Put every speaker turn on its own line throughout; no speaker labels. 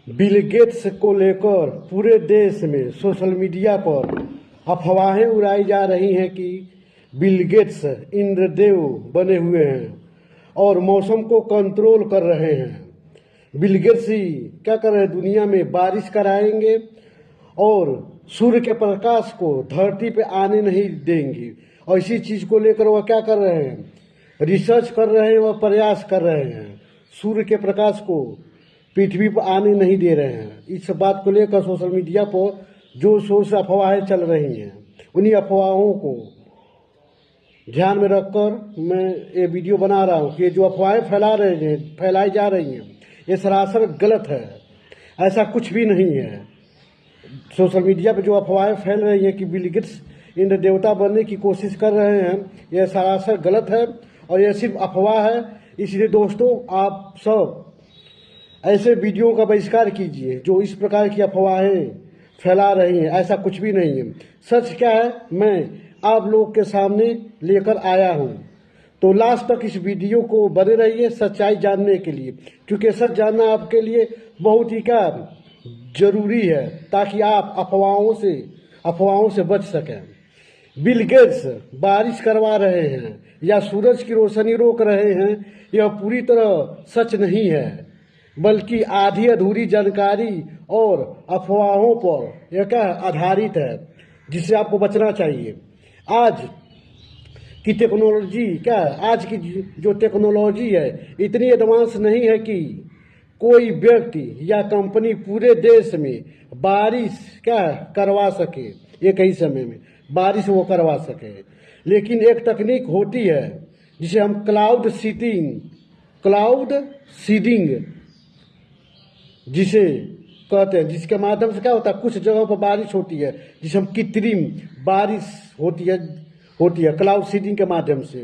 Bill Gates को लेकर पूरे देश में सोशल मीडिया पर अफवाहें उड़ाई जा रही हैं कि बिल गेट्स इंद्रदेव बने हुए हैं और मौसम को कंट्रोल कर रहे हैं। बिल गेट्स ही क्या कर रहे हैं, दुनिया में बारिश कराएंगे और सूर्य के प्रकाश को धरती पे आने नहीं देंगे। और इसी चीज़ को लेकर वह क्या कर रहे हैं, रिसर्च कर रहे हैं और प्रयास कर रहे हैं। सूर्य के प्रकाश को पृथ्वी पर आने नहीं दे रहे हैं। इस बात को लेकर सोशल मीडिया पर जो शोर से अफवाहें चल रही हैं, उन्हीं अफवाहों को ध्यान में रखकर मैं ये वीडियो बना रहा हूँ कि जो अफवाहें फैलाई जा रही हैं, ये सरासर गलत है। ऐसा कुछ भी नहीं है। सोशल मीडिया पे जो अफवाहें फैल रही हैं कि बिल गेट्स इंद्र देवता बनने की कोशिश कर रहे हैं, यह सरासर गलत है और यह सिर्फ अफवाह है। इसलिए दोस्तों, आप सब ऐसे वीडियो का बहिष्कार कीजिए जो इस प्रकार की अफवाहें फैला रही हैं। ऐसा कुछ भी नहीं है। सच क्या है, मैं आप लोग के सामने लेकर आया हूं। तो लास्ट तक इस वीडियो को बने रहिए सच्चाई जानने के लिए, क्योंकि सच जानना आपके लिए बहुत ही क्या जरूरी है, ताकि आप अफवाहों से बच सकें। बिल गेट्स बारिश करवा रहे हैं या सूरज की रोशनी रोक रहे हैं, यह पूरी तरह सच नहीं है, बल्कि आधी अधूरी जानकारी और अफवाहों पर यह क्या आधारित है, जिससे आपको बचना चाहिए। आज की जो टेक्नोलॉजी है, इतनी एडवांस नहीं है कि कोई व्यक्ति या कंपनी पूरे देश में बारिश करवा सके, एक ही समय में बारिश वो करवा सके। लेकिन एक तकनीक होती है जिसे हम क्लाउड सीडिंग जिसे कहते हैं, जिसके माध्यम से क्या होता है, कुछ जगहों पर बारिश होती है जिसे हम कृत्रिम बारिश होती है क्लाउड सीडिंग के माध्यम से।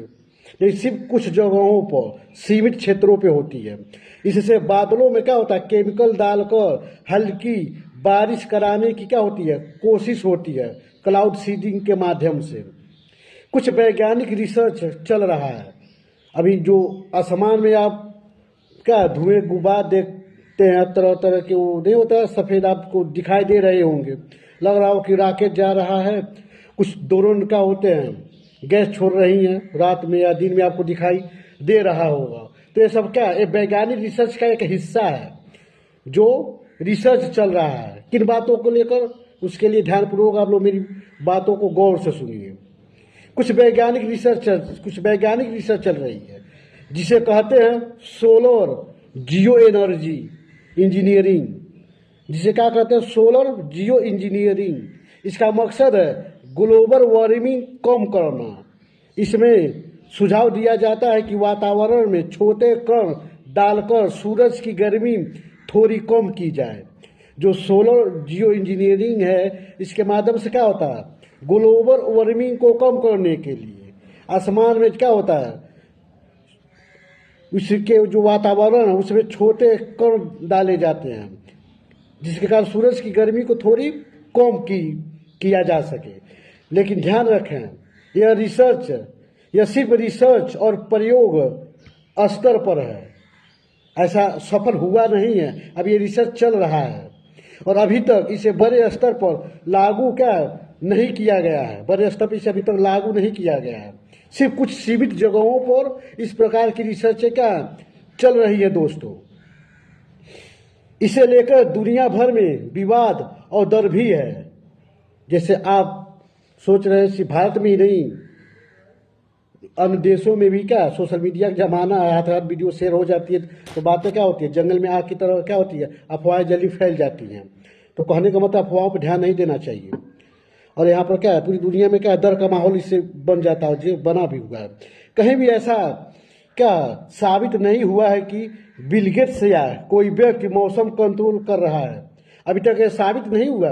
लेकिन सिर्फ कुछ जगहों पर सीमित क्षेत्रों पे होती है। इससे बादलों में क्या होता है, केमिकल डालकर हल्की बारिश कराने की क्या होती है, कोशिश होती है क्लाउड सीडिंग के माध्यम से। कुछ वैज्ञानिक रिसर्च चल रहा है। अभी जो आसमान में आप धुएं गुबार देखते हैं, तरह तरह के, वो नहीं होता है सफ़ेद, आपको दिखाई दे रहे होंगे। लग रहा हो कि रॉकेट जा रहा है। कुछ ड्रोन होते हैं, गैस छोड़ रही हैं, रात में या दिन में आपको दिखाई दे रहा होगा। तो ये सब ये वैज्ञानिक रिसर्च का एक हिस्सा है जो रिसर्च चल रहा है। किन बातों को लेकर, उसके लिए ध्यानपूर्वक आप लोग मेरी बातों को गौर से सुनिए। कुछ वैज्ञानिक रिसर्च चल रही है जिसे कहते हैं सोलर जियो एनर्जी इंजीनियरिंग, जिसे क्या कहते हैं, सोलर जियो इंजीनियरिंग। इसका मकसद है ग्लोबल वार्मिंग कम करना। इसमें सुझाव दिया जाता है कि वातावरण में छोटे कण डालकर सूरज की गर्मी थोड़ी कम की जाए। जो सोलर जियो इंजीनियरिंग है, इसके माध्यम से क्या होता है, ग्लोबल वार्मिंग को कम करने के लिए आसमान में क्या होता है, उसके जो वातावरण है उसमें छोटे कण डाले जाते हैं, जिसके कारण सूरज की गर्मी को थोड़ी कम किया जा सके। लेकिन ध्यान रखें, यह सिर्फ रिसर्च और प्रयोग स्तर पर है। ऐसा सफल हुआ नहीं है। अब ये रिसर्च चल रहा है और अभी तक इसे बड़े स्तर पर लागू नहीं किया गया है। बड़े स्तर पर इसे अभी तक लागू नहीं किया गया है। सिर्फ कुछ सीमित जगहों पर इस प्रकार की रिसर्च चल रही है दोस्तों। इसे लेकर दुनिया भर में विवाद और डर भी है। जैसे आप सोच रहे हैं सिर्फ भारत में ही नहीं, अन्य देशों में भी सोशल मीडिया का जमाना है, हाथ वीडियो शेयर हो जाती है तो बातें होती है, जंगल में आग की तरह होती है, अफवाहें जल्दी फैल जाती हैं। तो कहने का मतलब अफवाहों पर ध्यान नहीं देना चाहिए। और यहाँ पर पूरी दुनिया में डर का माहौल इससे बन जाता है, जो बना भी हुआ है। कहीं भी ऐसा साबित नहीं हुआ है कि बिल गेट्स या कोई व्यक्ति मौसम कंट्रोल कर रहा है। अभी तक यह साबित नहीं हुआ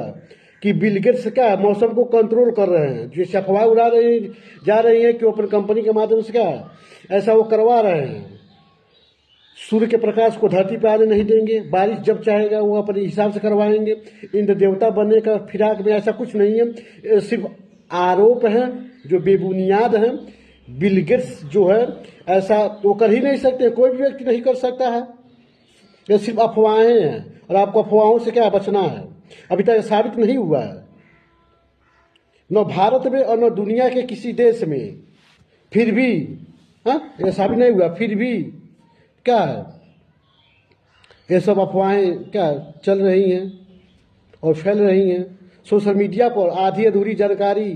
कि बिल गेट्स मौसम को कंट्रोल कर रहे हैं। जैसे अफवाह उड़ा जा रही है कि वो अपनी कंपनी के माध्यम से ऐसा वो करवा रहे हैं। सूर्य के प्रकाश को धरती पर आने नहीं देंगे, बारिश जब चाहेगा वो अपने हिसाब से करवाएंगे। इंद्र देवता बनने का फिराक में ऐसा कुछ नहीं है। सिर्फ आरोप हैं जो बेबुनियाद हैं। बिल गेट्स जो है ऐसा तो कर ही नहीं सकते, कोई भी व्यक्ति नहीं कर सकता है। ये सिर्फ अफवाहें हैं और आपको अफवाहों से क्या बचना है। अभी तक साबित नहीं हुआ है, न भारत में और न दुनिया के किसी देश में, फिर भी ये साबित नहीं हुआ, फिर भी क्या है, ये सब अफवाहें क्या चल रही हैं और फैल रही हैं। सोशल मीडिया पर आधी अधूरी जानकारी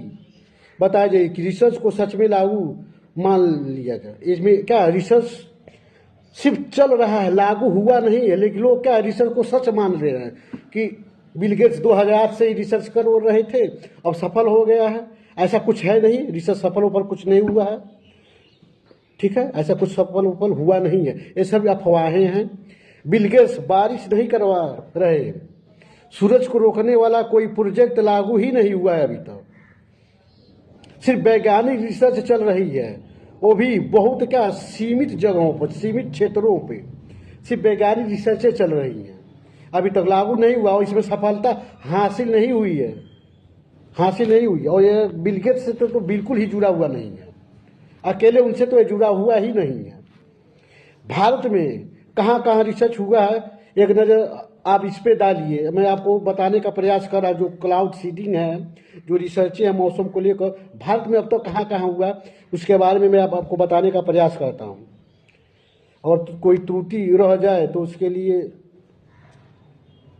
बताई जाए कि रिसर्च को सच में लागू मान लिया जाए। इसमें क्या रिसर्च सिर्फ चल रहा है, लागू हुआ नहीं है, लेकिन लोग क्या रिसर्च को सच मान ले रहे हैं कि बिल गेट्स 2000 से ही रिसर्च कर रहे थे, अब सफल हो गया है। ऐसा कुछ है नहीं, रिसर्च सफल ऊपर कुछ नहीं हुआ है, ठीक है, ऐसा कुछ सफल ऊपर हुआ नहीं है, ये सब अफवाहें हैं। बिल गेट्स बारिश नहीं करवा रहे, सूरज को रोकने वाला कोई प्रोजेक्ट लागू ही नहीं हुआ है अभी तक। सिर्फ वैज्ञानिक रिसर्च चल रही है, वो भी बहुत क्या सीमित जगहों पर, सीमित क्षेत्रों पे सिर्फ वैज्ञानिक रिसर्चें चल रही हैं, अभी तक लागू नहीं हुआ और इसमें सफलता हासिल नहीं हुई है, हासिल नहीं हुई। और ये बिल गेट्स से तो बिल्कुल ही जुड़ा हुआ नहीं है, अकेले उनसे तो ये जुड़ा हुआ ही नहीं है। भारत में कहाँ कहाँ रिसर्च हुआ है, एक नज़र आप इस पे डालिए। मैं आपको बताने का प्रयास कर रहा हूँ, जो क्लाउड सीडिंग है, जो रिसर्चें हैं मौसम को लेकर भारत में अब तक कहाँ कहाँ हुआ, उसके बारे में मैं आपको बताने का प्रयास करता हूँ। और कोई त्रुटि रह जाए तो उसके लिए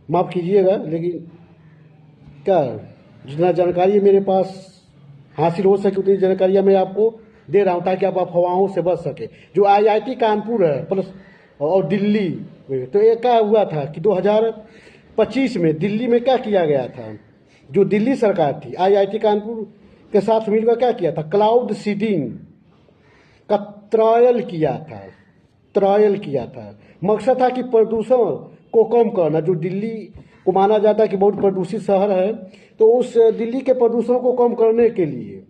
माफ़ कीजिएगा, लेकिन क्या जितना जानकारी मेरे पास हासिल हो सके उतनी जानकारियाँ मैं आपको दे रहा हूँ, ताकि आप अफवाहों से बच सके। जो IIT कानपुर है प्लस और दिल्ली, तो ये क्या हुआ था कि 2025 में दिल्ली में क्या किया गया था, जो दिल्ली सरकार थी IIT कानपुर के साथ मिलकर क्या किया था, क्लाउड सीडिंग का ट्रायल किया था। मकसद था कि प्रदूषण को कम करना। जो दिल्ली को माना जाता है कि बहुत प्रदूषित शहर है, तो उस दिल्ली के प्रदूषण को कम करने के लिए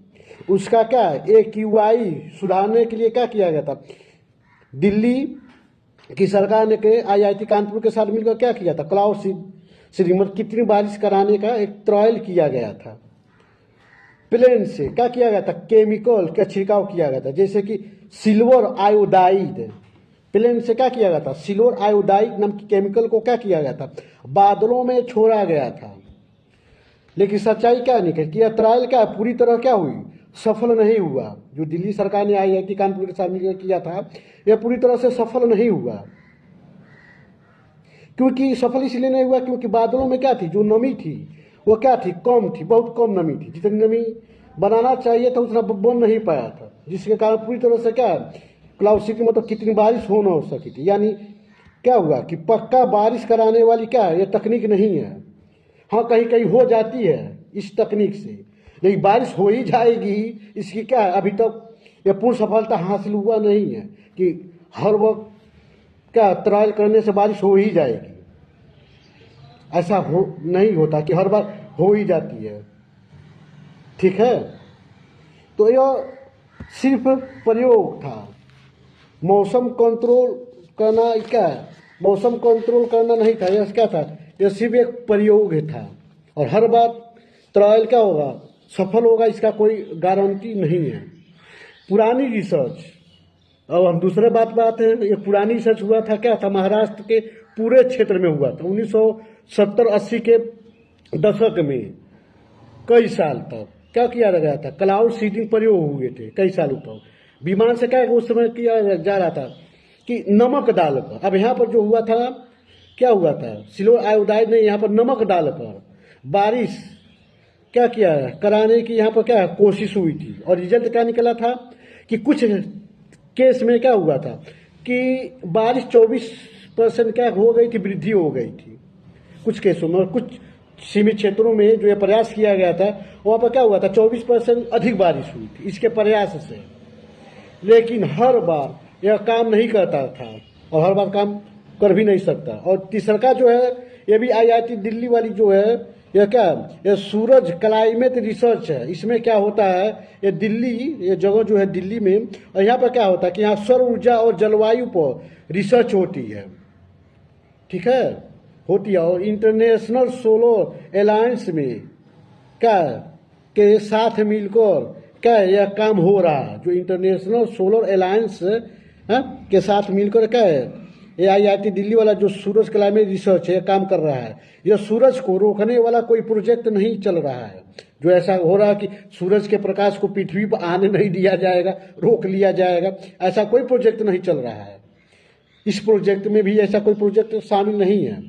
उसका क्या AQI सुधारने के लिए क्या किया गया था, दिल्ली की सरकार ने के IIT कानपुर के साथ मिलकर क्या किया था, क्लाउड सीडिंग मतलब कितनी बारिश कराने का एक ट्रायल किया गया था। प्लेन से क्या किया गया था, केमिकल का छिड़काव किया गया था, जैसे कि सिल्वर आयोडाइड। प्लेन से क्या किया गया था, सिल्वर आयोडाइड नाम की केमिकल को क्या किया गया था, बादलों में छोड़ा गया था। लेकिन सच्चाई क्या निकली कि यह ट्रायल क्या पूरी तरह क्या हुई, सफल नहीं हुआ। जो दिल्ली सरकार ने IIT कानपुर के साथ मिलकर किया था, यह पूरी तरह से सफल नहीं हुआ। क्योंकि सफल इसलिए नहीं हुआ क्योंकि बादलों में क्या थी, जो नमी थी वो क्या थी, कम थी, बहुत कम नमी थी। जितनी नमी बनाना चाहिए था उतना बन नहीं पाया था, जिसके कारण पूरी तरह से क्या क्लाउड सीडिंग मतलब कितनी बारिश हो न सकी थी। यानी क्या हुआ कि पक्का बारिश कराने वाली क्या ये तकनीक नहीं है। हाँ, कहीं कहीं हो जाती है इस तकनीक से, लेकिन बारिश हो ही जाएगी, इसकी क्या है अभी तक ये पूर्ण सफलता हासिल हुआ नहीं है कि हर वक्त क्या ट्रायल करने से बारिश हो ही जाएगी। ऐसा हो नहीं होता कि हर बार हो ही जाती है, ठीक है। तो यह सिर्फ प्रयोग था, मौसम कंट्रोल करना क्या है, मौसम कंट्रोल करना नहीं था, यह क्या था, यह सिर्फ एक प्रयोग था। और हर बार ट्रायल क्या होगा, सफल होगा, इसका कोई गारंटी नहीं है। पुरानी रिसर्च, अब हम दूसरे बात है, ये पुरानी रिसर्च हुआ था क्या था, महाराष्ट्र के पूरे क्षेत्र में हुआ था 1970-80 के दशक में। कई साल तक क्या किया गया था, क्लाउड सीडिंग प्रयोग हुए थे कई सालों तक। विमान से क्या उस समय किया जा रहा था कि नमक डालकर, अब यहाँ पर जो हुआ था क्या हुआ था, सिल्वर आयोडाइड ने यहाँ पर नमक डालकर बारिश क्या किया कराने की यहाँ पर क्या कोशिश हुई थी। और रिजल्ट क्या निकला था कि कुछ केस में क्या हुआ था कि बारिश 24% क्या हो गई थी, वृद्धि हो गई थी कुछ केसों में। और कुछ सीमित क्षेत्रों में जो ये प्रयास किया गया था वहाँ पर क्या हुआ था, 24% अधिक बारिश हुई थी इसके प्रयास से। लेकिन हर बार यह काम नहीं करता था और हर बार काम कर भी नहीं सकता। और तीसरा जो है ये भी IIT दिल्ली वाली जो है, यह क्या, यह सूरज क्लाइमेट रिसर्च है। इसमें क्या होता है, ये दिल्ली, ये जगह जो है दिल्ली में, और यहाँ पर क्या होता है कि यहाँ सौर ऊर्जा और जलवायु पर रिसर्च होती है, ठीक है, होती है। और इंटरनेशनल सोलर अलायंस में क्या के साथ मिलकर क्या यह काम हो रहा है, जो इंटरनेशनल सोलर अलायंस के साथ मिलकर क्या है AIIT दिल्ली वाला जो सूरज क्लाइमेट रिसर्च है काम कर रहा है, यह सूरज को रोकने वाला कोई प्रोजेक्ट नहीं चल रहा है। जो ऐसा हो रहा है कि सूरज के प्रकाश को पृथ्वी पर आने नहीं दिया जाएगा, रोक लिया जाएगा, ऐसा कोई प्रोजेक्ट नहीं चल रहा है। इस प्रोजेक्ट में भी ऐसा कोई प्रोजेक्ट शामिल नहीं है।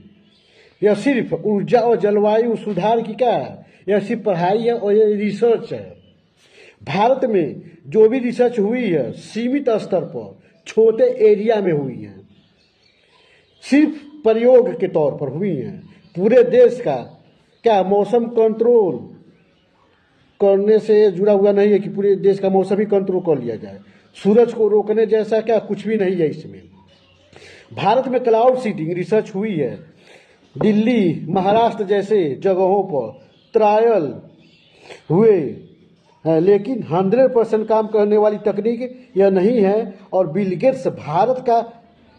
यह सिर्फ ऊर्जा और जलवायु सुधार की क्या है, यह सिर्फ पढ़ाई है और यह रिसर्च है। भारत में जो भी रिसर्च हुई है सीमित स्तर पर छोटे एरिया में हुई है, सिर्फ प्रयोग के तौर पर हुई है। पूरे देश का क्या मौसम कंट्रोल करने से जुड़ा हुआ नहीं है कि पूरे देश का मौसम ही कंट्रोल कर लिया जाए। सूरज को रोकने जैसा क्या कुछ भी नहीं है इसमें। भारत में क्लाउड सीडिंग रिसर्च हुई है, दिल्ली महाराष्ट्र जैसे जगहों पर ट्रायल हुए हैं, लेकिन 100% काम करने वाली तकनीक यह नहीं है। और बिल गेट्स भारत का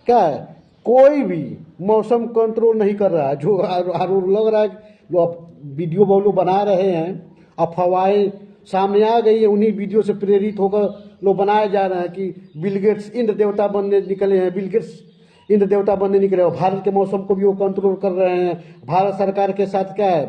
क्या है, कोई भी मौसम कंट्रोल नहीं कर रहा है। जो लग रहा है जो वीडियो वो लोग बना रहे हैं, अफवाहें सामने आ गई है, उन्हीं वीडियो से प्रेरित होकर लोग बनाए जा रहे हैं कि बिल गेट्स इंद्र देवता बनने निकले हैं, बिल गेट्स इंद्र देवता बनने निकले और भारत के मौसम को भी वो कंट्रोल कर रहे हैं। भारत सरकार के साथ क्या है,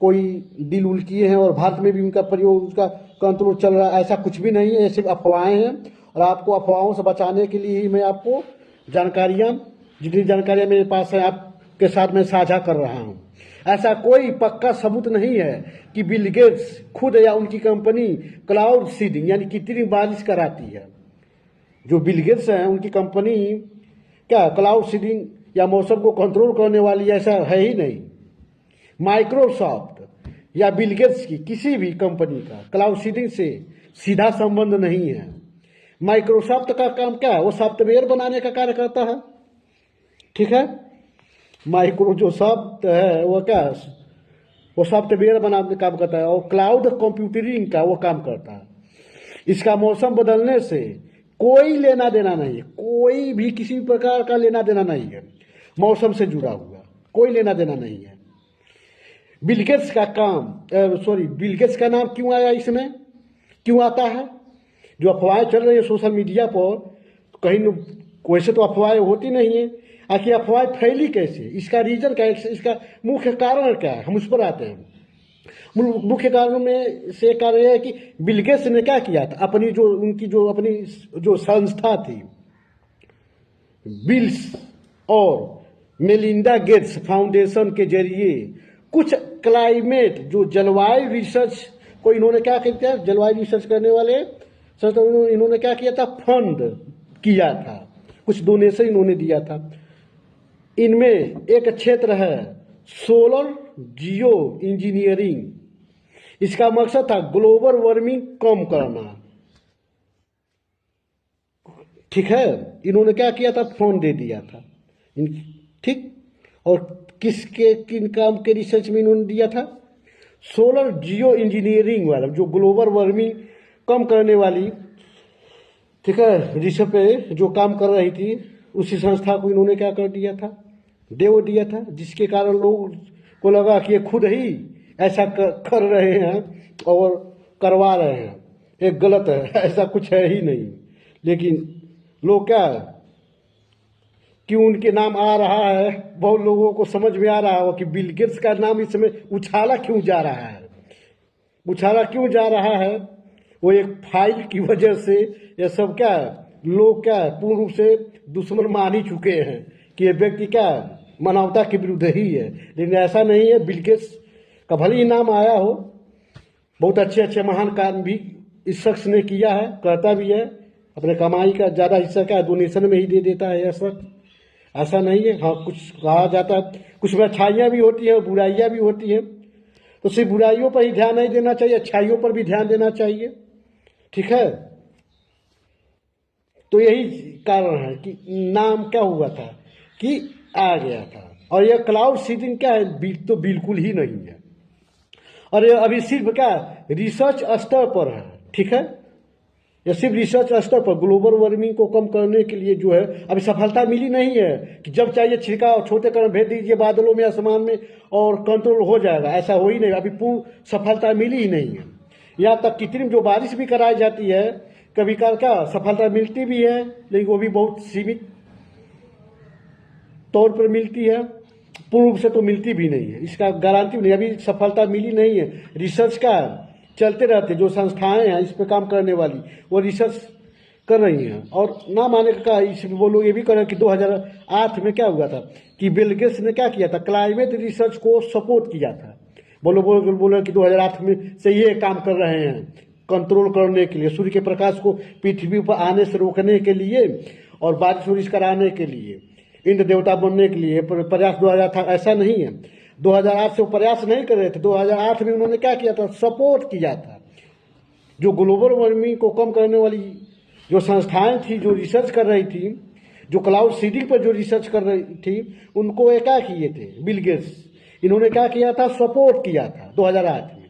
कोई डील उल किए हैं और भारत में भी उनका प्रयोग, उसका कंट्रोल चल रहा है। ऐसा कुछ भी नहीं है, ये सिर्फ अफवाहें हैं। और आपको अफवाहों से बचाने के लिए ही मैं आपको जानकारियाँ, जितनी जानकारियाँ मेरे पास है आपके साथ मैं साझा कर रहा हूँ। ऐसा कोई पक्का सबूत नहीं है कि बिल गेट्स खुद या उनकी कंपनी क्लाउड सीडिंग यानी कृत्रिम बारिश कराती है। जो बिल गेट्स हैं उनकी कंपनी क्या क्लाउड सीडिंग या मौसम को कंट्रोल करने वाली ऐसा है ही नहीं। माइक्रोसॉफ्ट या बिल गेट्स की किसी भी कंपनी का क्लाउड सीडिंग से सीधा संबंध नहीं है। माइक्रोसॉफ्ट का काम क्या है, वो सॉफ्टवेयर बनाने का कार्य करता है, ठीक है। माइक्रोसॉफ्ट है वो क्या, वो सॉफ्टवेयर बनाने का काम करता है और क्लाउड कंप्यूटिंग का वो काम करता है। इसका मौसम बदलने से कोई लेना देना नहीं है, कोई भी किसी प्रकार का लेना देना नहीं है। मौसम से जुड़ा हुआ कोई लेना देना नहीं है। बिल गेट्स का काम बिल गेट्स का नाम क्यों आया इसमें, क्यों आता है? जो अफवाहें चल रही है सोशल मीडिया पर, कहीं वैसे तो अफवाहें होती नहीं है, आखिर अफवाहें फैली कैसे, इसका रीजन क्या है, इसका मुख्य कारण क्या है, हम उस पर आते हैं। मुख्य कारणों में से कारण यह है कि बिल गेट्स ने क्या किया था, अपनी जो उनकी जो अपनी जो संस्था थी बिल्स और मेलिंडा गेट्स फाउंडेशन के जरिए कुछ क्लाइमेट जो जलवायु रिसर्च को इन्होंने क्या किया, जलवायु रिसर्च करने वाले इन्होंने क्या किया था, फंड किया था, कुछ डोनेशन इन्होंने दिया था। इनमें एक क्षेत्र है सोलर जियो इंजीनियरिंग। इसका मकसद था ग्लोबल वार्मिंग कम करना, ठीक है। इन्होंने क्या किया था, फंड दे दिया था, ठीक। और किन काम के रिसर्च में इन्होंने दिया था, सोलर जियो इंजीनियरिंग वाला, जो ग्लोबल वार्मिंग कम करने वाली, ठीक है, रिसर्च पे जो काम कर रही थी, उसी संस्था को इन्होंने क्या कर दिया था, देव दिया था, जिसके कारण लोगों को लगा कि ये खुद ही ऐसा कर रहे हैं और करवा रहे हैं, ये गलत है, ऐसा कुछ है ही नहीं। लेकिन लोग क्या क्यों उनके नाम आ रहा है, बहुत लोगों को समझ में आ रहा हो कि बिल गेट्स का नाम इस समय उछाला क्यों जा रहा है, उछाला क्यों जा रहा है, वो एक फाइल की वजह से ये सब क्या लोग क्या पूर्ण रूप से दुश्मन मान ही चुके हैं कि ये व्यक्ति क्या मानवता के विरुद्ध ही है। लेकिन ऐसा नहीं है, बिल गेट्स का भले ही नाम आया हो, बहुत अच्छे अच्छे महान काम भी इस शख्स ने किया है, करता भी है, अपने कमाई का ज़्यादा हिस्सा क्या डोनेशन में ही दे देता है ऐसा नहीं है। हाँ, कुछ कहा जाता है, कुछ में अच्छाइयाँ भी होती हैं, बुराइयाँ भी होती हैं, तो सिर्फ बुराइयों पर ही ध्यान नहीं देना चाहिए, अच्छाइयों पर भी ध्यान देना चाहिए, ठीक है। तो यही कारण है कि नाम क्या हुआ था कि आ गया था। और यह क्लाउड सीडिंग क्या है, तो बिल्कुल ही नहीं है। और यह अभी सिर्फ क्या रिसर्च स्तर पर है, ठीक है, यह सिर्फ रिसर्च स्तर पर ग्लोबल वार्मिंग को कम करने के लिए जो है अभी सफलता मिली नहीं है कि जब चाहिए छिड़काव छोटे कण भेज दीजिए बादलों में आसमान में और कंट्रोल हो जाएगा, ऐसा हो ही नहीं, अभी पूर्ण सफलता मिली ही नहीं है। यहाँ तक कृत्रिम जो बारिश भी कराई जाती है कभी कभार क्या सफलता मिलती भी है, लेकिन वो भी बहुत सीमित तौर पर मिलती है, पूर्ण रूप से तो मिलती भी नहीं है, इसका गारंटी नहीं, अभी सफलता मिली नहीं है। रिसर्च का चलते रहते, जो संस्थाएं हैं इस पे काम करने वाली वो रिसर्च कर रही हैं। और ना माने का इसमें वो लोग ये भी कर रहे हैं कि 2008 में क्या हुआ था कि बिल गेट्स ने क्या किया था, क्लाइमेट रिसर्च को सपोर्ट किया था। बोलो कि 2008 में से ये काम कर रहे हैं कंट्रोल करने के लिए, सूर्य के प्रकाश को पृथ्वी पर आने से रोकने के लिए और बारिश वारिश कराने के लिए, इंद्र देवता बनने के लिए प्रयास 2000 था, ऐसा नहीं है। 2008 से वो प्रयास नहीं कर रहे थे, 2008 में उन्होंने क्या किया था, सपोर्ट किया था। जो ग्लोबल वार्मिंग को कम करने वाली जो संस्थाएं थी, जो रिसर्च कर रही थी, जो क्लाउड सीडिंग पर जो रिसर्च कर रही थी, उनको ये क्या किए थे, बिल गेट्स, इन्होंने क्या किया था, सपोर्ट किया था 2008 में।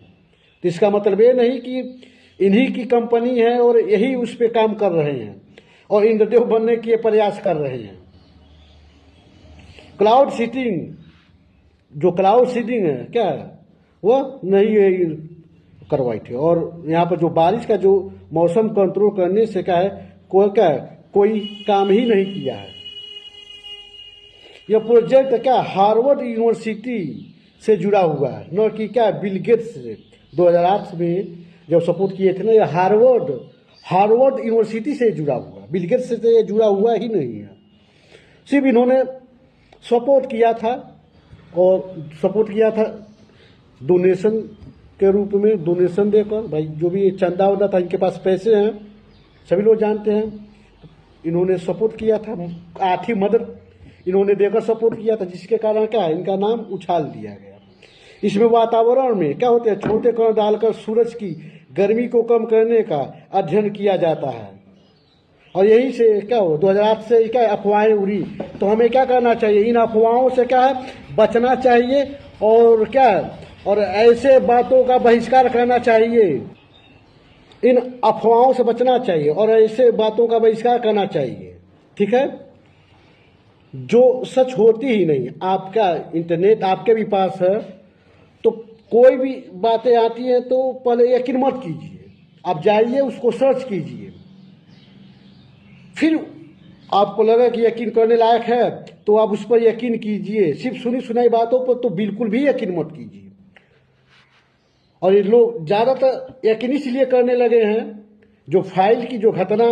तो इसका मतलब ये नहीं कि इन्हीं की कंपनी है और यही उस पर काम कर रहे हैं और इंद्रदेव बनने के प्रयास कर रहे हैं। क्लाउड सीडिंग, जो क्लाउड सीडिंग है क्या, वो नहीं करवाई थी। और यहाँ पर जो बारिश का जो मौसम कंट्रोल करने से क्या है, कोई काम ही नहीं किया है। यह प्रोजेक्ट क्या हार्वर्ड यूनिवर्सिटी से जुड़ा हुआ है, न कि क्या बिल गेट्स से 2008 में जब सपोर्ट किए थे ना, ये हार्वर्ड यूनिवर्सिटी से जुड़ा हुआ, बिल गेट्स से जुड़ा हुआ ही नहीं है। सिर्फ इन्होंने सपोर्ट किया था, और सपोर्ट किया था डोनेशन के रूप में, डोनेशन देकर। भाई जो भी चंदा वंदा था, इनके पास पैसे हैं, सभी लोग जानते हैं, इन्होंने सपोर्ट किया था, आर्थिक मदद इन्होंने देकर सपोर्ट किया था, जिसके कारण क्या है, इनका नाम उछाल दिया गया। इसमें वातावरण में क्या होते हैं, छोटे कण डालकर सूरज की गर्मी को कम करने का अध्ययन किया जाता है। और यही से क्या हो 2008 से क्या अफवाहें उड़ी, तो हमें क्या करना चाहिए, इन अफवाहों से क्या है बचना चाहिए, और क्या और ऐसे बातों का बहिष्कार करना चाहिए, इन अफवाहों से बचना चाहिए और ऐसे बातों का बहिष्कार करना चाहिए। ठीक है, जो सच होती ही नहीं। आपका इंटरनेट आपके भी पास है, तो कोई भी बातें आती हैं तो पहले यकीन मत कीजिए, आप जाइए उसको सर्च कीजिए, फिर आपको लगा कि यकीन करने लायक है तो आप उस पर यकीन कीजिए। सिर्फ सुनी सुनाई बातों पर तो बिल्कुल भी यकीन मत कीजिए। और ये लोग ज़्यादातर यकीन इसलिए करने लगे हैं, जो फाइल की जो घटना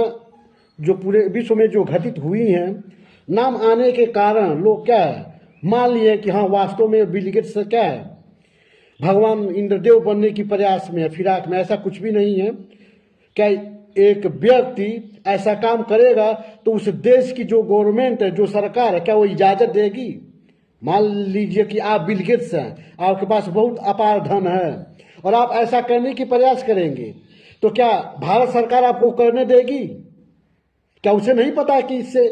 जो पूरे विश्व में जो घटित हुई हैं, नाम आने के कारण लोग क्या है मान लिए कि हाँ वास्तव में बिल गेट्स क्या है, भगवान इंद्रदेव बनने की प्रयास में, फिराक में। ऐसा कुछ भी नहीं है। क्या एक व्यक्ति ऐसा काम करेगा तो उस देश की जो गवर्नमेंट है, जो सरकार है, क्या वो इजाजत देगी? मान लीजिए कि आप बिल गेट्स हैं, आपके पास बहुत अपार धन है और आप ऐसा करने की प्रयास करेंगे, तो क्या भारत सरकार आपको करने देगी? क्या उसे नहीं पता कि इससे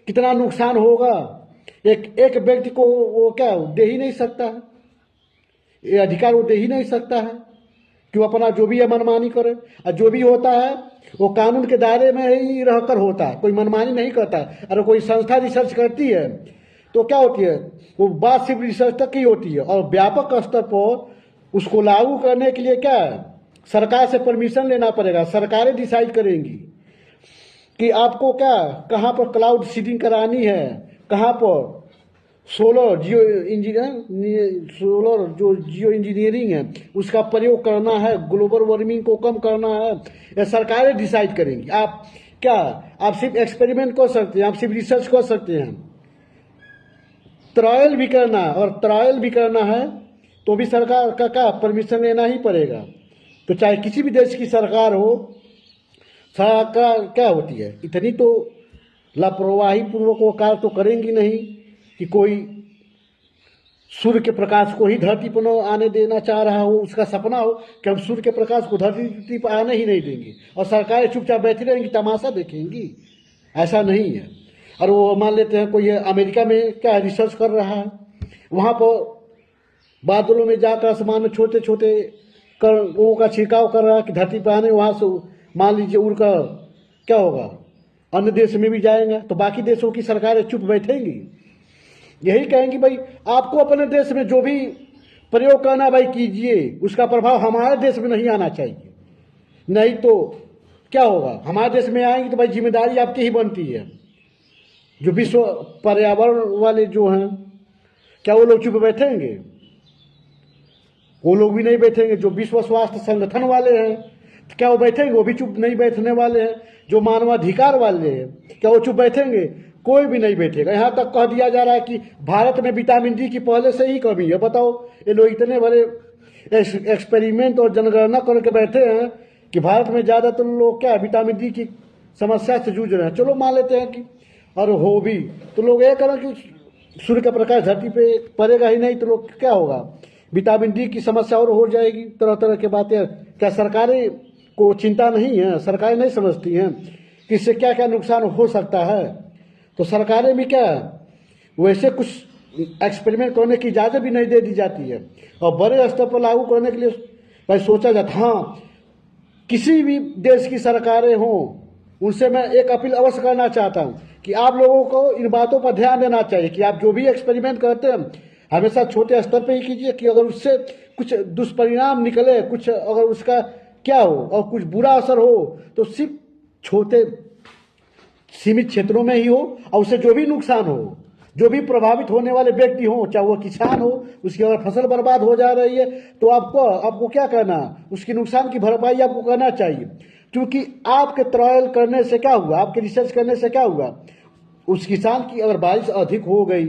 कितना नुकसान होगा? एक व्यक्ति को वो क्या दे ही नहीं सकता है, ये अधिकार वो दे ही नहीं सकता है कि वो अपना जो भी है मनमानी करे। और जो भी होता है वो कानून के दायरे में ही रहकर होता है, कोई मनमानी नहीं करता। अगर कोई संस्था रिसर्च करती है तो क्या होती है, वो बात सिर्फ रिसर्च तक ही होती है, और व्यापक स्तर पर उसको लागू करने के लिए क्या है, सरकार से परमिशन लेना पड़ेगा। सरकारें डिसाइड करेंगी कि आपको क्या कहाँ पर क्लाउड सीडिंग करानी है, कहाँ पर सोलर जो जियो इंजीनियरिंग है उसका प्रयोग करना है, ग्लोबल वार्मिंग को कम करना है, ये सरकारें डिसाइड करेंगी। आप क्या आप सिर्फ एक्सपेरिमेंट कर सकते हैं, आप सिर्फ रिसर्च कर सकते हैं। ट्रायल भी करना है, और ट्रायल भी करना है तो भी सरकार का क्या परमिशन लेना ही पड़ेगा। तो चाहे किसी भी देश की सरकार हो, सरकार क्या होती है, इतनी तो लापरवाही पूर्वक वो कार्य तो करेंगी नहीं कि कोई सूर्य के प्रकाश को ही धरती पर आने देना चाह रहा हो, उसका सपना हो कि हम सूर्य के प्रकाश को धरती पर आने ही नहीं देंगे और सरकारें चुपचाप बैठी रहेंगी, तमाशा देखेंगी। ऐसा नहीं है। और वो मान लेते हैं कोई अमेरिका में क्या रिसर्च कर रहा है, वहाँ पर बादलों में जाकर आसमान में छोटे छोटे कणों का छिड़काव कर रहा है कि धरती पर आने, वहाँ से मान लीजिए उड़कर क्या होगा अन्य देश में भी जाएंगे, तो बाकी देशों की सरकारें चुप बैठेंगी, यही कहेंगी भाई आपको अपने देश में जो भी प्रयोग करना भाई कीजिए, उसका प्रभाव हमारे देश में नहीं आना चाहिए। नहीं तो क्या होगा, हमारे देश में आएंगे तो भाई जिम्मेदारी आपकी ही बनती है। जो विश्व पर्यावरण वाले जो हैं, क्या वो लोग चुप बैठेंगे? वो लोग भी नहीं बैठेंगे। जो विश्व स्वास्थ्य संगठन वाले हैं, तो क्या वो बैठेंगे? वो भी चुप नहीं बैठने वाले हैं। जो मानवाधिकार वाले हैं, क्या वो चुप बैठेंगे? कोई भी नहीं बैठेगा। यहाँ तक कह दिया जा रहा है कि भारत में विटामिन डी की पहले से ही कमी है। बताओ, ये लोग इतने बड़े एक्सपेरिमेंट और जनगणना करके बैठे हैं कि भारत में ज़्यादातर लोग क्या विटामिन डी की समस्या से जूझ रहे हैं। चलो मान लेते हैं कि और हो भी, तो लोग ये करें कि सूर्य का प्रकाश धरती पे पड़ेगा ही नहीं, तो लोग क्या होगा, विटामिन डी की समस्या और हो जाएगी। तरह तरह की बातें। क्या सरकारें को चिंता नहीं है? सरकारें नहीं समझती हैं कि इससे क्या क्या नुकसान हो सकता है? तो सरकारें भी क्या वैसे कुछ एक्सपेरिमेंट करने की इजाज़त भी नहीं दे दी जाती है, और बड़े स्तर पर लागू करने के लिए भाई सोचा जाता। हाँ, किसी भी देश की सरकारें हों, उनसे मैं एक अपील अवश्य करना चाहता हूँ कि आप लोगों को इन बातों पर ध्यान देना चाहिए कि आप जो भी एक्सपेरिमेंट करते हैं हमेशा छोटे स्तर पर ही कीजिए, कि अगर उससे कुछ दुष्परिणाम निकले, कुछ अगर उसका क्या हो और कुछ बुरा असर हो, तो सिर्फ छोटे सीमित क्षेत्रों में ही हो, और उससे जो भी नुकसान हो, जो भी प्रभावित होने वाले व्यक्ति हों, चाहे वो किसान हो, उसकी अगर फसल बर्बाद हो जा रही है तो आपको क्या करना, उसकी नुकसान की भरपाई आपको करना चाहिए। क्योंकि आपके ट्रायल करने से क्या हुआ, आपके रिसर्च करने से क्या हुआ, उस किसान की अगर बारिश अधिक हो गई,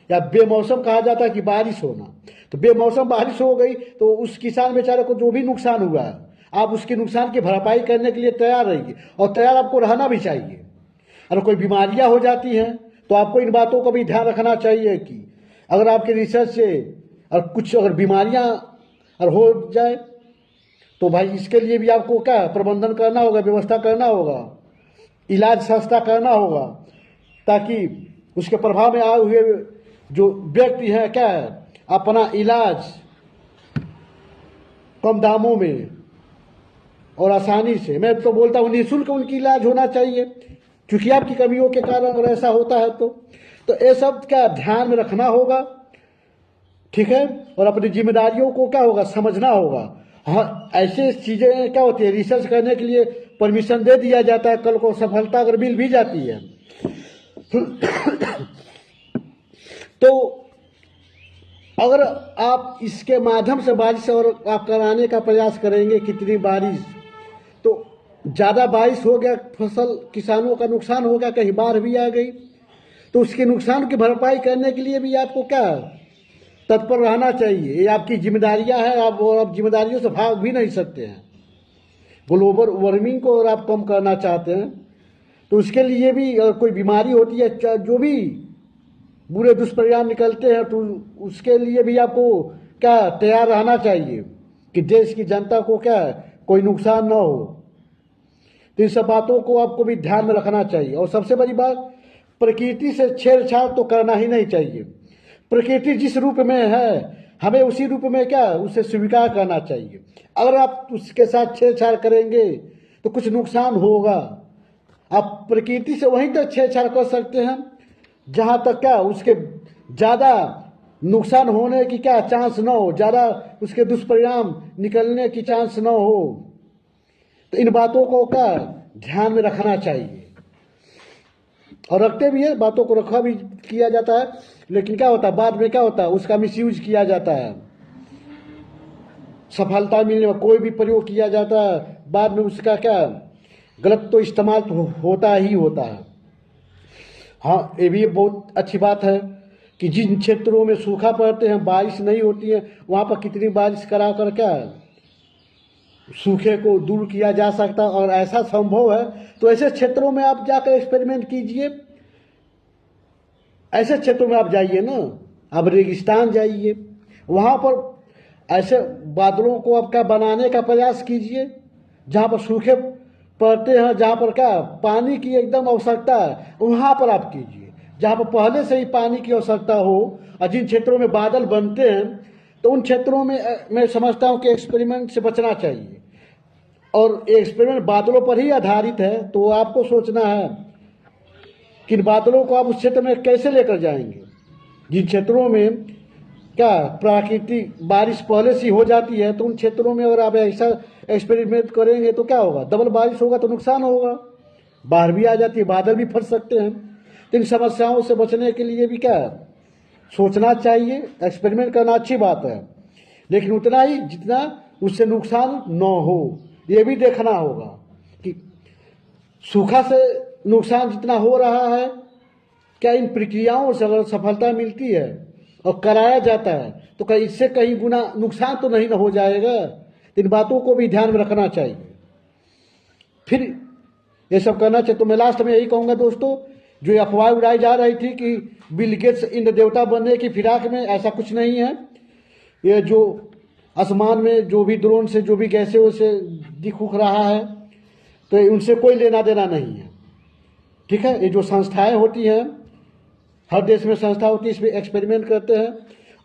या बेमौसम कहा जाता है कि बारिश होना, तो बेमौसम बारिश हो गई तो उस किसान बेचारे को जो भी नुकसान हुआ है, आप उसके नुकसान की भरपाई करने के लिए तैयार रहिए, और तैयार आपको रहना भी चाहिए। अगर कोई बीमारियां हो जाती हैं तो आपको इन बातों का भी ध्यान रखना चाहिए कि अगर आपके रिसर्च से और कुछ अगर बीमारियां अगर हो जाए तो भाई इसके लिए भी आपको क्या प्रबंधन करना होगा, व्यवस्था करना होगा, इलाज सस्ता करना होगा, ताकि उसके प्रभाव में आए हुए जो व्यक्ति हैं क्या है अपना इलाज कम दामों में और आसानी से, मैं तो बोलता हूँ निःशुल्क उनकी इलाज होना चाहिए, क्योंकि आपकी कमियों के कारण अगर ऐसा होता है तो ये सब क्या ध्यान में रखना होगा, ठीक है। और अपनी जिम्मेदारियों को क्या होगा समझना होगा। हाँ, ऐसे चीज़ें क्या होती है, रिसर्च करने के लिए परमिशन दे दिया जाता है, कल को सफलता अगर मिल भी जाती है तो अगर आप इसके माध्यम से बारिश और आप कराने का प्रयास करेंगे, कितनी बारिश, तो ज़्यादा बारिश हो गया, फसल किसानों का नुकसान हो गया, कहीं बाढ़ भी आ गई, तो उसके नुकसान की भरपाई करने के लिए भी आपको क्या तत्पर रहना चाहिए। ये आपकी जिम्मेदारियां हैं, आप जिम्मेदारियों से भाग भी नहीं सकते हैं। ग्लोबल वार्मिंग को अगर आप कम करना चाहते हैं तो उसके लिए भी अगर कोई बीमारी होती है, जो भी बुरे दुष्परिणाम निकलते हैं, तो उसके लिए भी आपको क्या तैयार रहना चाहिए कि देश की जनता को क्या कोई नुकसान ना हो। तो इन सब बातों को आपको भी ध्यान में रखना चाहिए। और सबसे बड़ी बात, प्रकृति से छेड़छाड़ तो करना ही नहीं चाहिए। प्रकृति जिस रूप में है हमें उसी रूप में क्या उसे स्वीकार करना चाहिए। अगर आप उसके साथ छेड़छाड़ करेंगे तो कुछ नुकसान होगा। आप प्रकृति से वहीं तक छेड़छाड़ कर सकते हैं जहां तक क्या उसके ज़्यादा नुकसान होने की क्या चांस ना हो, ज़्यादा उसके दुष्परिणाम निकलने की चांस ना हो। तो इन बातों को क्या ध्यान में रखना चाहिए, और रखते भी है, बातों को रखा भी किया जाता है, लेकिन क्या होता है बाद में क्या होता है उसका मिसयूज किया जाता है। सफलता मिलने में कोई भी प्रयोग किया जाता है, बाद में उसका क्या गलत तो इस्तेमाल तो होता ही होता है। हाँ, ये भी बहुत अच्छी बात है कि जिन क्षेत्रों में सूखा पड़ते हैं, बारिश नहीं होती है, वहाँ पर कितनी बारिश करा कर क्या सूखे को दूर किया जा सकता, और ऐसा संभव है तो ऐसे क्षेत्रों में आप जाकर एक्सपेरिमेंट कीजिए। ऐसे क्षेत्रों में आप जाइए ना, आप रेगिस्तान जाइए, वहाँ पर ऐसे बादलों को आप क्या बनाने का प्रयास कीजिए जहाँ पर सूखे पड़ते हैं, जहाँ पर क्या पानी की एकदम आवश्यकता है, वहाँ पर आप कीजिए। जहाँ पर पहले से ही पानी की आवश्यकता हो, और जिन क्षेत्रों में बादल बनते हैं तो उन क्षेत्रों में मैं समझता हूँ कि एक्सपेरिमेंट से बचना चाहिए। और एक्सपेरिमेंट बादलों पर ही आधारित है, तो आपको सोचना है कि इन बादलों को आप उस क्षेत्र में कैसे लेकर जाएंगे। जिन क्षेत्रों में क्या प्राकृतिक बारिश पहले से हो जाती है, तो उन क्षेत्रों में अगर आप ऐसा एक्सपेरिमेंट करेंगे तो क्या होगा, डबल बारिश होगा तो नुकसान होगा, बाढ़ भी आ जाती है, बादल भी फट सकते हैं। तो इन समस्याओं से बचने के लिए भी क्या सोचना चाहिए, एक्सपेरिमेंट करना अच्छी बात है, लेकिन उतना ही जितना उससे नुकसान न हो ये भी देखना होगा कि सूखा से नुकसान जितना हो रहा है, क्या इन प्रक्रियाओं से अगर सफलता मिलती है और कराया जाता है तो क्या इससे कहीं गुना नुकसान तो नहीं हो जाएगा। इन बातों को भी ध्यान में रखना चाहिए, फिर ये सब करना चाहिए। तो मैं लास्ट में यही कहूँगा दोस्तों, जो ये अफवाह उड़ाई जा रही थी कि बिल गेट्स इंद्र देवता बनने की फिराक में, ऐसा कुछ नहीं है। ये जो आसमान में जो भी ड्रोन से जो भी गैसें वैसे दिख उख रहा है तो उनसे कोई लेना देना नहीं है, ठीक है। ये जो संस्थाएं होती हैं, हर देश में संस्था होती है, इसमें एक्सपेरिमेंट करते हैं,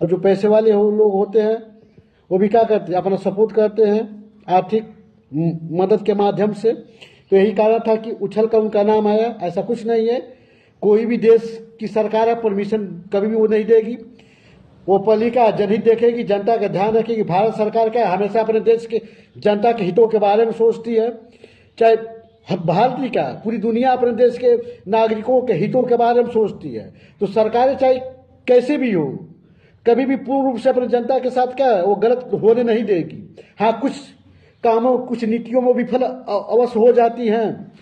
और जो पैसे वाले लोग होते हैं वो भी क्या करते हैं, अपना सपोर्ट करते हैं आर्थिक मदद के माध्यम से। तो यही कारण था कि उछल कर उनका नाम आया, ऐसा कुछ नहीं है। कोई भी देश की सरकार है परमिशन कभी भी वो नहीं देगी, वो पालिका जनहित देखेगी, जनता का ध्यान रखेगी। भारत सरकार क्या है, हमेशा अपने देश के जनता के हितों के बारे में सोचती है, चाहे भारत ही क्या पूरी दुनिया अपने देश के नागरिकों के हितों के बारे में सोचती है। तो सरकारें चाहे कैसे भी हो, कभी भी पूर्ण रूप से अपने जनता के साथ क्या है वो गलत होने नहीं देगी। हाँ, कुछ कामों कुछ नीतियों में विफल अवश्य हो जाती हैं,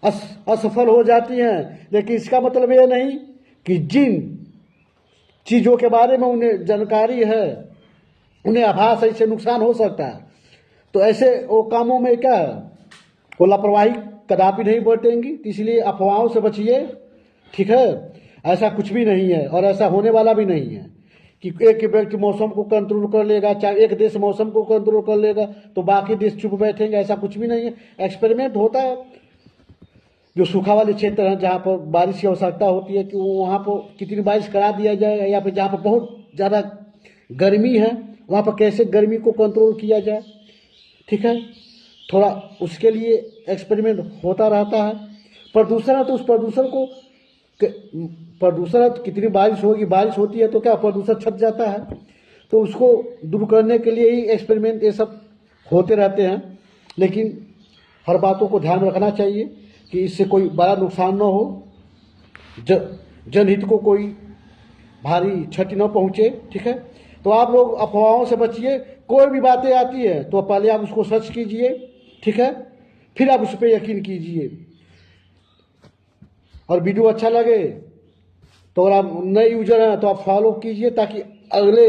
असफल हो जाती हैं, लेकिन इसका मतलब ये नहीं कि जिन चीज़ों के बारे में उन्हें जानकारी है, उन्हें आभास है इससे नुकसान हो सकता है, तो ऐसे वो कामों में क्या है वो लापरवाही कदापि नहीं बरतेंगी। इसलिए अफवाहों से बचिए, ठीक है। ऐसा कुछ भी नहीं है और ऐसा होने वाला भी नहीं है कि एक व्यक्ति मौसम को कंट्रोल कर लेगा, चाहे एक देश मौसम को कंट्रोल कर लेगा तो बाकी देश चुप बैठेंगे, ऐसा कुछ भी नहीं है। एक्सपेरिमेंट होता है, जो सूखा वाले क्षेत्र हैं जहाँ पर बारिश की आवश्यकता होती है कि वो वहाँ पर कितनी बारिश करा दिया जाएगा, या फिर जहाँ पर बहुत ज़्यादा गर्मी है वहाँ पर कैसे गर्मी को कंट्रोल किया जाए, ठीक है। थोड़ा उसके लिए एक्सपेरिमेंट होता रहता है। प्रदूषण है तो उस प्रदूषण को, प्रदूषण है तो कितनी बारिश होगी, बारिश होती है तो क्या प्रदूषण छट जाता है, तो उसको दूर करने के लिए ही एक्सपेरिमेंट ये सब होते रहते हैं। लेकिन हर बातों को ध्यान रखना चाहिए कि इससे कोई बड़ा नुकसान न हो, जनहित को कोई भारी क्षति न पहुँचे, ठीक है। तो आप लोग अफवाहों से बचिए, कोई भी बातें आती है तो पहले आप उसको सर्च कीजिए, ठीक है, फिर आप उस पर यकीन कीजिए। और वीडियो अच्छा लगे तो अगर आप नए यूजर हैं तो आप फॉलो कीजिए, ताकि अगले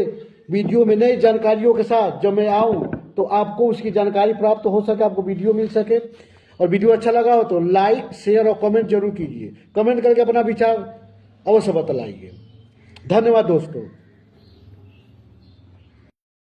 वीडियो में नई जानकारियों के साथ जब मैं आऊँ तो आपको उसकी जानकारी प्राप्त हो सके, आपको वीडियो मिल सके। और वीडियो अच्छा लगा हो तो लाइक शेयर और कमेंट जरूर कीजिए, कमेंट करके अपना विचार अवश्य बतलाइए। धन्यवाद दोस्तों।